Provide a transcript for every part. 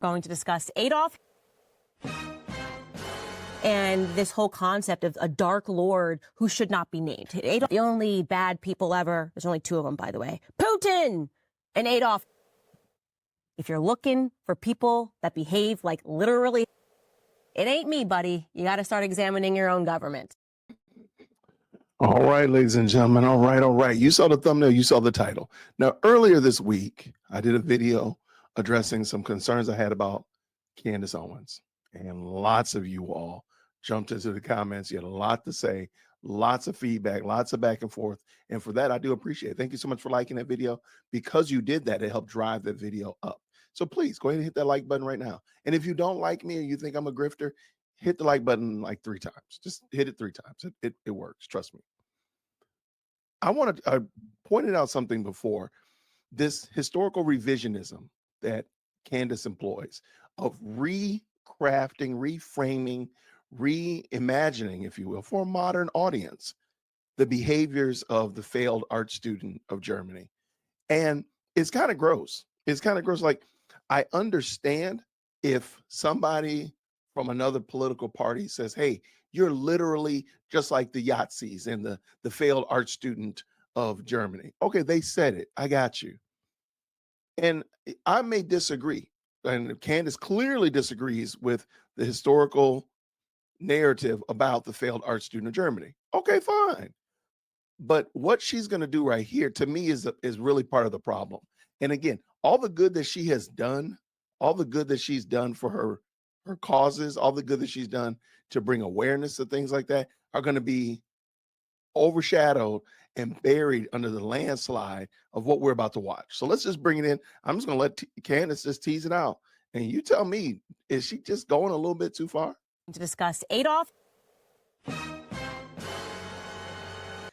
Going to discuss Adolf and this whole concept of a dark lord who should not be named. Adolf, the only bad people ever, there's only two of them, by the way, Putin and Adolf. If you're looking for people that behave like literally, it ain't me, buddy. You got to start examining your own government. All right, ladies and gentlemen. All right, all right. You saw the thumbnail, you saw the title. Now, earlier this week, I did a video addressing some concerns I had about Candace Owens. And lots of you all jumped into the comments. You had a lot to say, lots of feedback, lots of back and forth. And for that, I do appreciate it. Thank you so much for liking that video. Because you did that, it helped drive that video up. So please go ahead and hit that like button right now. And if you don't like me or you think I'm a grifter, hit the like button like 3 times. Just hit it 3 times. It works. Trust me. I pointed out something before, this historical revisionism that Candace employs of recrafting, reframing, reimagining, if you will, for a modern audience, the behaviors of the failed art student of Germany. And it's kind of gross. It's kind of gross. Like, I understand if somebody from another political party says, hey, you're literally just like the Yahtzees and the failed art student of Germany. Okay, they said it. I got you. And I may disagree. And Candace clearly disagrees with the historical narrative about the failed art student of Germany. Okay, fine. But what she's going to do right here, to me, is really part of the problem. And again, all the good that she has done, all the good that she's done for her causes, all the good that she's done to bring awareness to things like that are going to be overshadowed and buried under the landslide of what we're about to watch. So let's just bring it in. I'm just going to let Candace just tease it out. And you tell me, is she just going a little bit too far? To discuss Adolf.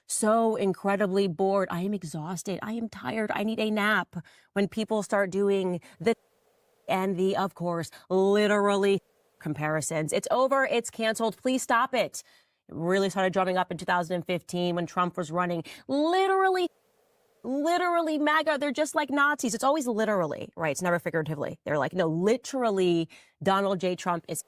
So incredibly bored. I am exhausted. I am tired. I need a nap. When people start doing the and the, of course, literally comparisons. It's over. It's canceled. Please stop it. It really started drumming up in 2015 when Trump was running. Literally MAGA. They're just like Nazis. It's always literally, right? It's never figuratively. They're like, no, literally, Donald J. Trump is.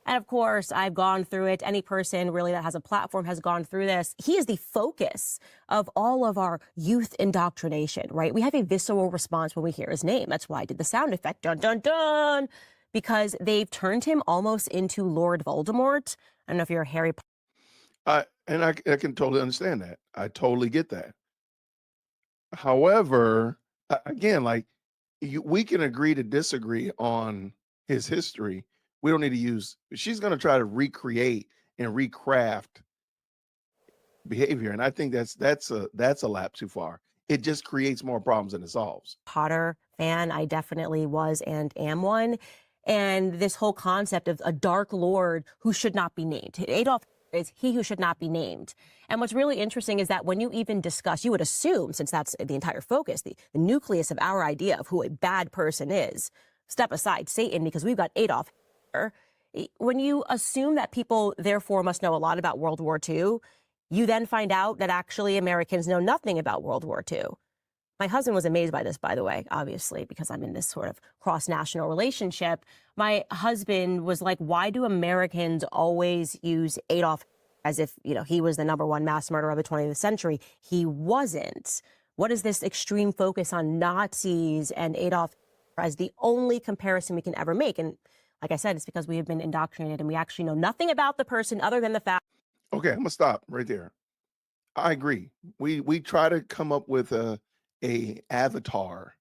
And of course, I've gone through it. Any person really that has a platform has gone through this. He is the focus of all of our youth indoctrination, right? We have a visceral response when we hear his name. That's why I did the sound effect, dun, dun, dun, because they've turned him almost into Lord Voldemort. I don't know if you're a Harry Potter. I can totally understand that. I totally get that. However, again, like, we can agree to disagree on his history. We don't need to use, she's going to try to recreate and recraft behavior. And I think that's a lap too far. It just creates more problems than it solves. Potter fan, I definitely was and am one. And this whole concept of a dark lord who should not be named. Adolf is he who should not be named. And what's really interesting is that when you even discuss, you would assume, since that's the entire focus, the nucleus of our idea of who a bad person is, step aside Satan, because we've got Adolf Hitler. When you assume that people, therefore, must know a lot about World War II, you then find out that actually Americans know nothing about World War II. My husband was amazed by this, by the way, obviously, because I'm in this sort of cross-national relationship. My husband was like, why do Americans always use Adolf as if, you know, he was the #1 mass murderer of the 20th century? He wasn't. What is this extreme focus on Nazis and Adolf as the only comparison we can ever make? And like I said, it's because we have been indoctrinated and we actually know nothing about the person other than the fact. Okay, I'm gonna stop right there. I agree. We try to come up with a avatar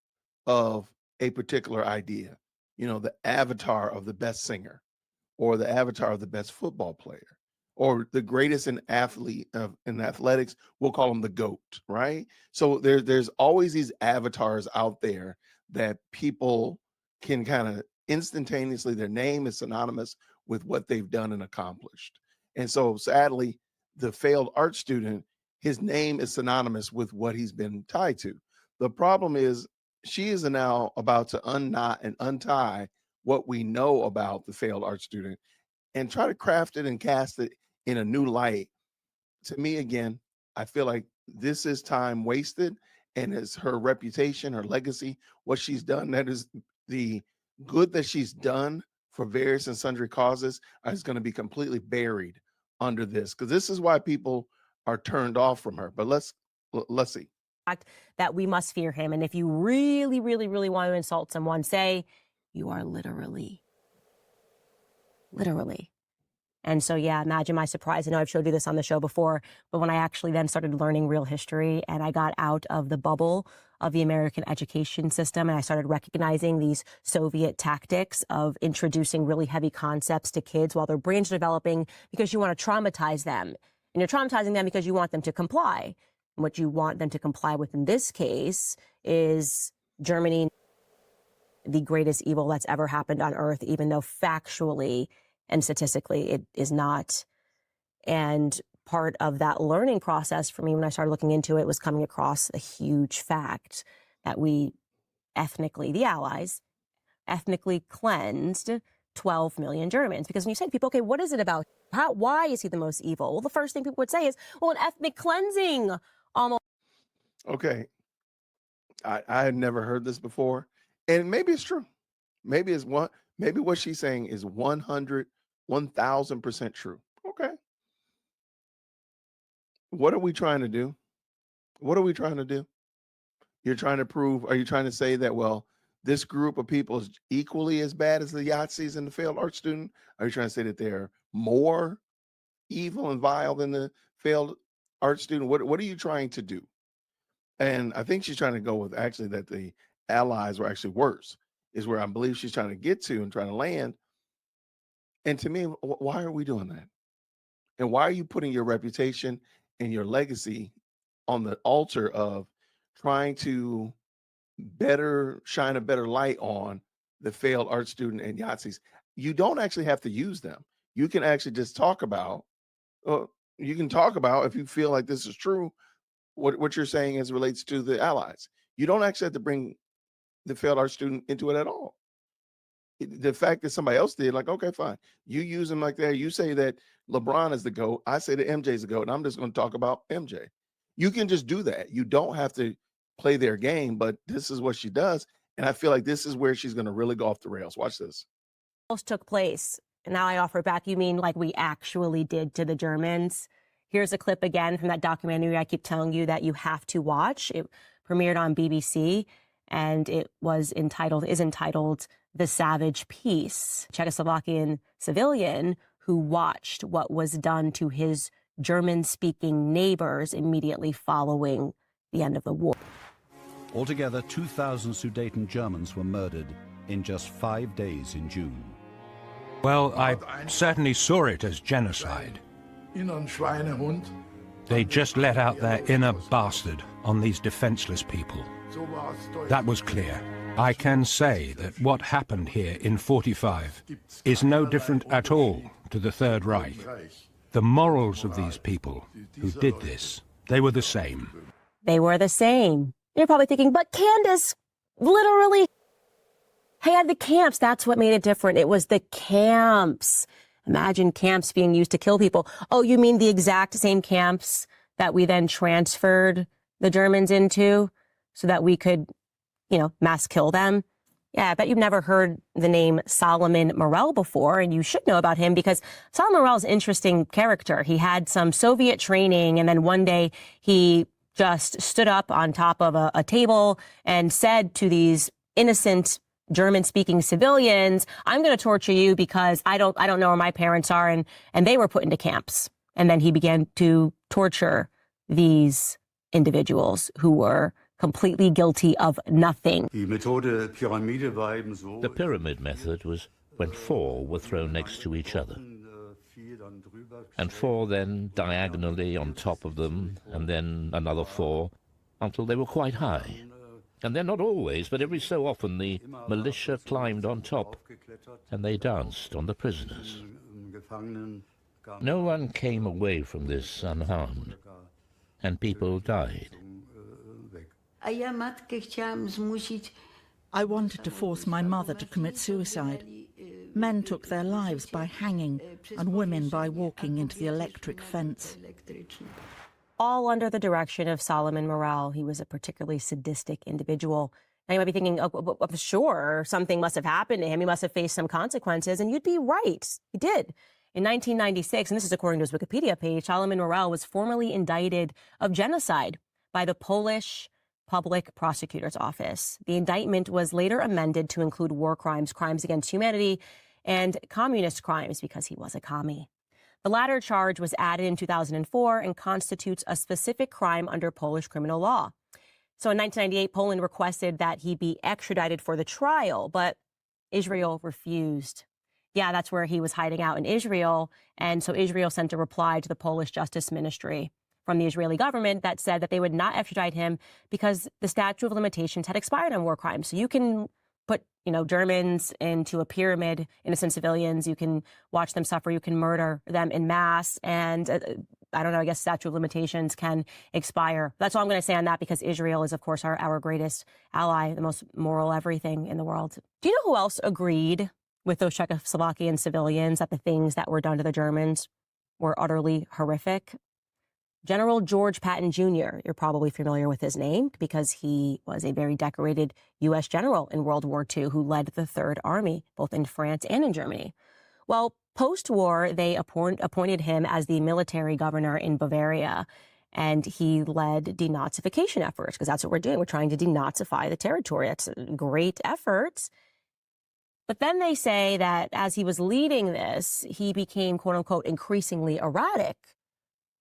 of a particular idea. You know, the avatar of the best singer, or the avatar of the best football player, or the greatest in athletics. We'll call them the GOAT, right? So there's always these avatars out there that people can kind of instantaneously, their name is synonymous with what they've done and accomplished. And so sadly, the failed art student, his name is synonymous with what he's been tied to. The problem is she is now about to unknot and untie what we know about the failed art student and try to craft it and cast it in a new light. To me, again, I feel like this is time wasted, and it's her reputation, her legacy, what she's done. That is the good that she's done for various and sundry causes is going to be completely buried under this, because this is why people are turned off from her. But let's see. That we must fear him. And if you really, really, really want to insult someone, say, you are literally. And so, yeah, imagine my surprise. I know I've showed you this on the show before, but when I actually then started learning real history and I got out of the bubble of the American education system and I started recognizing these Soviet tactics of introducing really heavy concepts to kids while their brains are developing because you want to traumatize them. And you're traumatizing them because you want them to comply. And what you want them to comply with in this case is Germany, the greatest evil that's ever happened on earth, even though factually and statistically it is not. And part of that learning process for me when I started looking into it was coming across a huge fact that we ethnically, the Allies, ethnically cleansed 12 million Germans. Because when you say to people, okay, what is it about? Why is he the most evil? Well, the first thing people would say is, well, an ethnic cleansing almost. Okay. I had never heard this before. And maybe it's true. Maybe what she's saying is 1000% true. Okay. What are we trying to do? What are we trying to do? Are you trying to say that, well, this group of people is equally as bad as the Yahtzees and the failed art student? Are you trying to say that they're more evil and vile than the failed art student? What are you trying to do? And I think she's trying to go with actually that the Allies were actually worse, is where I believe she's trying to get to and trying to land. And to me, why are we doing that? And why are you putting your reputation and your legacy on the altar of trying to shine a better light on the failed art student and Yahtzees? You don't actually have to use them. You can actually just talk about, if you feel like this is true, what you're saying as relates to the Allies. You don't actually have to bring the failed art student into it at all. The fact that somebody else did, like, okay, fine. You use him like that. You say that LeBron is the GOAT. I say that MJ's the GOAT, and I'm just going to talk about MJ. You can just do that. You don't have to play their game, but this is what she does. And I feel like this is where she's going to really go off the rails. Watch this. Took place. And now I offer back, you mean like we actually did to the Germans? Here's a clip again from that documentary I keep telling you that you have to watch. It premiered on BBC, and it is entitled The Savage Peace. Czechoslovakian civilian who watched what was done to his German-speaking neighbors immediately following the end of the war. Altogether, 2,000 Sudeten Germans were murdered in just 5 days in June. Well, I certainly saw it as genocide. They just let out their inner bastard on these defenseless people. That was clear. I can say that what happened here in 45 is no different at all to the Third Reich. The morals of these people who did this, they were the same. They were the same. You're probably thinking, but Candace, literally, had the camps. That's what made it different. It was the camps. Imagine camps being used to kill people. Oh, you mean the exact same camps that we then transferred the Germans into so that we could, mass kill them? Yeah, I bet you've never heard the name Solomon Morel before, and you should know about him because Solomon Morel is an interesting character. He had some Soviet training, and then one day he just stood up on top of a table and said to these innocent German-speaking civilians, I'm going to torture you because I don't know where my parents are, and they were put into camps. And then he began to torture these individuals who were completely guilty of nothing. The pyramid method was when four were thrown next to each other, and four then diagonally on top of them, and then another four, until they were quite high. And then not always, but every so often the militia climbed on top, and they danced on the prisoners. No one came away from this unharmed, and people died. I wanted to force my mother to commit suicide. Men took their lives by hanging, and women by walking into the electric fence. All under the direction of Solomon Morel. He was a particularly sadistic individual. And you might be thinking, oh, sure, something must have happened to him. He must have faced some consequences. And you'd be right. He did. In 1996, and this is according to his Wikipedia page, Solomon Morel was formally indicted of genocide by the Polish Public Prosecutor's Office. The indictment was later amended to include war crimes, crimes against humanity, and communist crimes because he was a commie. The latter charge was added in 2004 and constitutes a specific crime under Polish criminal law. So in 1998, Poland requested that he be extradited for the trial, but Israel refused. Yeah, that's where he was hiding out, in Israel. And so Israel sent a reply to the Polish Justice Ministry from the Israeli government that said that they would not extradite him because the statute of limitations had expired on war crimes. So you can put, Germans into a pyramid, innocent civilians. You can watch them suffer. You can murder them in mass. And I don't know, I guess statute of limitations can expire. That's all I'm going to say on that, because Israel is, of course, our greatest ally, the most moral everything in the world. Do you know who else agreed with those Czechoslovakian civilians that the things that were done to the Germans were utterly horrific? General George Patton Jr. You're probably familiar with his name because he was a very decorated U.S. general in World War II who led the Third Army, both in France and in Germany. Well, post-war, they appointed him as the military governor in Bavaria, and he led denazification efforts, because that's what we're doing. We're trying to denazify the territory. That's a great effort. But then they say that as he was leading this, he became, quote unquote, increasingly erratic.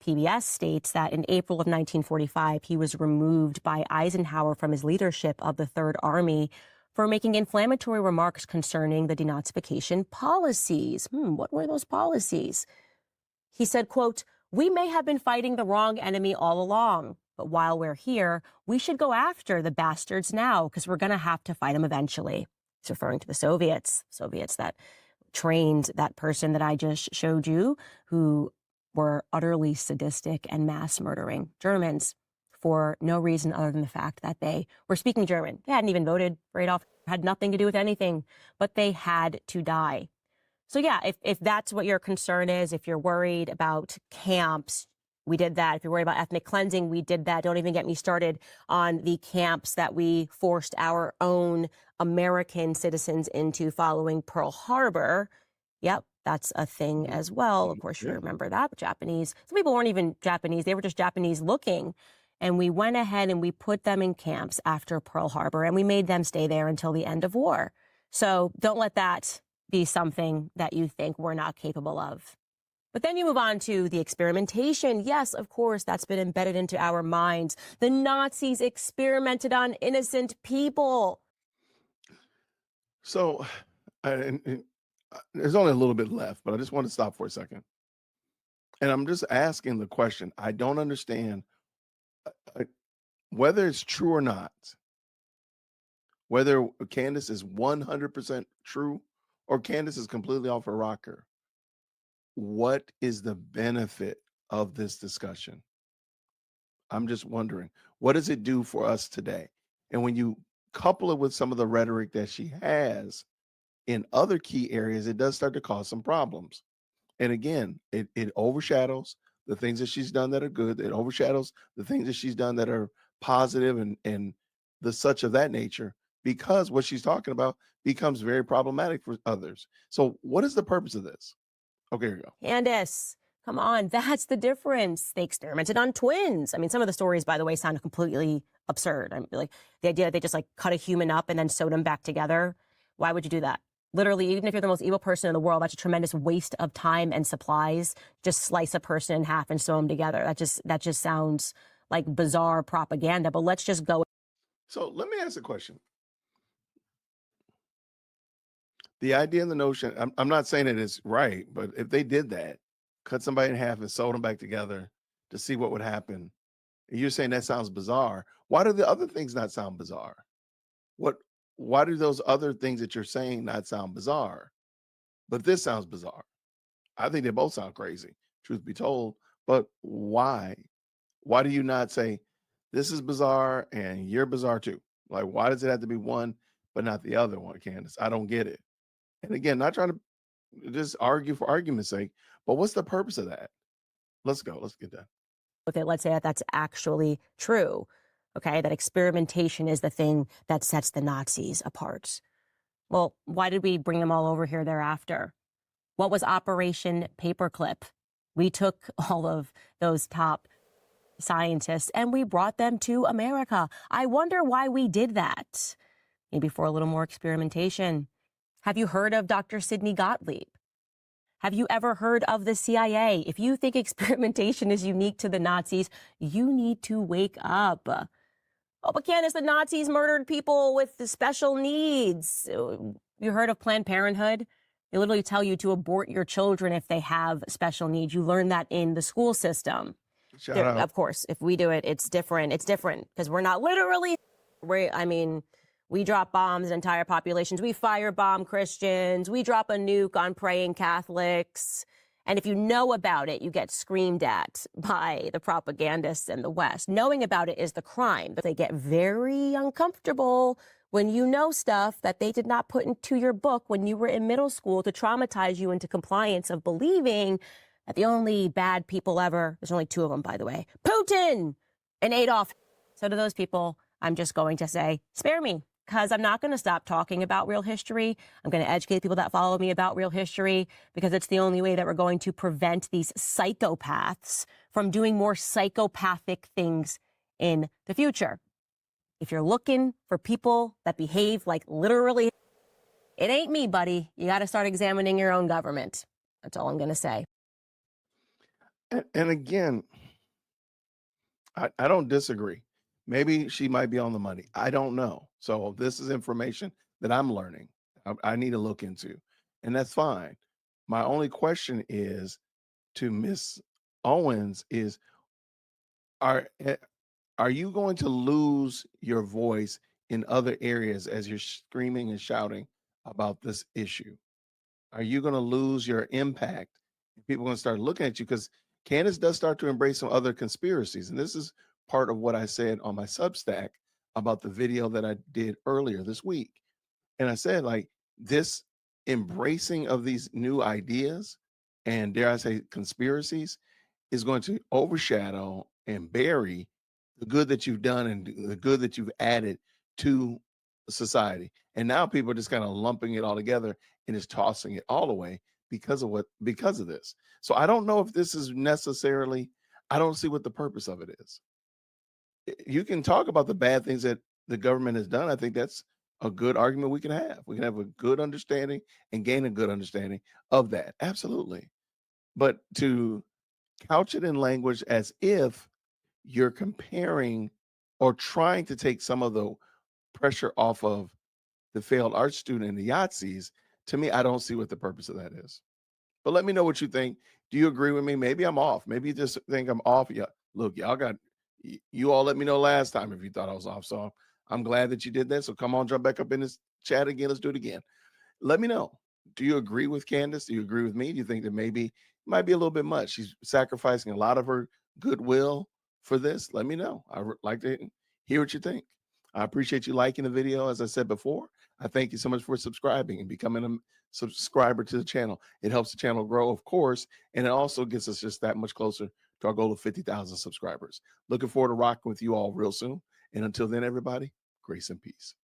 PBS states that in April of 1945, he was removed by Eisenhower from his leadership of the Third Army for making inflammatory remarks concerning the denazification policies. What were those policies? He said, quote, "We may have been fighting the wrong enemy all along, but while we're here, we should go after the bastards now because we're going to have to fight them eventually." He's referring to the Soviets that trained that person that I just showed you, who were utterly sadistic and mass murdering Germans for no reason other than the fact that they were speaking German. They hadn't even voted for Adolf, had nothing to do with anything, but they had to die. So yeah, if that's what your concern is, if you're worried about camps, we did that. If you're worried about ethnic cleansing, we did that. Don't even get me started on the camps that we forced our own American citizens into following Pearl Harbor. Yep, that's a thing as well. Of course, you remember that. Japanese, some people weren't even Japanese. They were just Japanese looking. And we went ahead and we put them in camps after Pearl Harbor, and we made them stay there until the end of war. So don't let that be something that you think we're not capable of. But then you move on to the experimentation. Yes, of course, that's been embedded into our minds. The Nazis experimented on innocent people. So, there's only a little bit left, but I just want to stop for a second. And I'm just asking the question. I don't understand whether it's true or not, whether Candace is 100% true or Candace is completely off her rocker. What is the benefit of this discussion? I'm just wondering, what does it do for us today? And when you couple it with some of the rhetoric that she has in other key areas, it does start to cause some problems. And again, it overshadows the things that she's done that are good. It overshadows the things that she's done that are positive and the such of that nature, because what she's talking about becomes very problematic for others. So what is the purpose of this? Okay, here we go. Candace, come on. That's the difference. They experimented on twins. I mean, some of the stories, by the way, sound completely absurd. I'm like, the idea that they just like cut a human up and then sewed them back together. Why would you do that? Literally, even if you're the most evil person in the world, that's a tremendous waste of time and supplies. Just slice a person in half and sew them together. That just sounds like bizarre propaganda, but let's just go. So let me ask a question. The idea and the notion, I'm not saying it is right, but if they did that, cut somebody in half and sew them back together to see what would happen, and you're saying that sounds bizarre. Why do the other things not sound bizarre? Why do those other things that you're saying not sound bizarre? But this sounds bizarre. I think they both sound crazy, truth be told. But why? Why do you not say, this is bizarre and you're bizarre too? Like, why does it have to be one but not the other one, Candace? I don't get it. And again, not trying to just argue for argument's sake, but what's the purpose of that? Let's go. Let's get that. With it, let's say that that's actually true. okay, that experimentation is the thing that sets the Nazis apart. Well, why did we bring them all over here thereafter? What was Operation Paperclip? We took all of those top scientists and we brought them to America. I wonder why we did that. Maybe for a little more experimentation. Have you heard of Dr. Sidney Gottlieb? Have you ever heard of the CIA? If you think experimentation is unique to the Nazis, you need to wake up. Oh, but Candace, the Nazis murdered people with the special needs. You heard of Planned Parenthood? They literally tell you to abort your children if they have special needs. You learn that in the school system. Shout out. Of course, if we do it, it's different. It's different because we're not literally, we drop bombs in entire populations. We firebomb Christians. We drop a nuke on praying Catholics. And if you know about it, you get screamed at by the propagandists in the West. Knowing about it is the crime. But they get very uncomfortable when you know stuff that they did not put into your book when you were in middle school to traumatize you into compliance of believing that the only bad people ever, there's only two of them, by the way, Putin and Adolf. So to those people, I'm just going to say, spare me, because I'm not going to stop talking about real history. I'm going to educate people that follow me about real history, because it's the only way that we're going to prevent these psychopaths from doing more psychopathic things in the future. If you're looking for people that behave like literally, it ain't me, buddy. You got to start examining your own government. That's all I'm going to say. And again, I don't disagree. Maybe she might be on the money. I don't know. So this is information that I'm learning. I need to look into, and that's fine. My only question is to Miss Owens is, are you going to lose your voice in other areas as you're screaming and shouting about this issue? Are you going to lose your impact? People are going to start looking at you, because Candace does start to embrace some other conspiracies. And this is part of what I said on my Substack about the video that I did earlier this week. And I said, like, this embracing of these new ideas and, dare I say, conspiracies is going to overshadow and bury the good that you've done and the good that you've added to society. And now people are just kind of lumping it all together and just tossing it all away because of this. So I don't know if this is necessarily, I don't see what the purpose of it is. You can talk about the bad things that the government has done. I think that's a good argument we can have. We can have a good understanding and gain a good understanding of that. Absolutely. But to couch it in language as if you're comparing or trying to take some of the pressure off of the failed art student and the Yahtzees, to me, I don't see what the purpose of that is. But let me know what you think. Do you agree with me? Maybe I'm off. Maybe you just think I'm off. Yeah, look, you all let me know last time if you thought I was off. So I'm glad that you did that. So come on, jump back up in this chat again. Let's do it again. Let me know. Do you agree with Candace? Do you agree with me? Do you think that maybe it might be a little bit much? She's sacrificing a lot of her goodwill for this. Let me know. I would like to hear what you think. I appreciate you liking the video. As I said before, I thank you so much for subscribing and becoming a subscriber to the channel. It helps the channel grow, of course, and it also gets us just that much closer to our goal of 50,000 subscribers. Looking forward to rocking with you all real soon. And until then, everybody, grace and peace.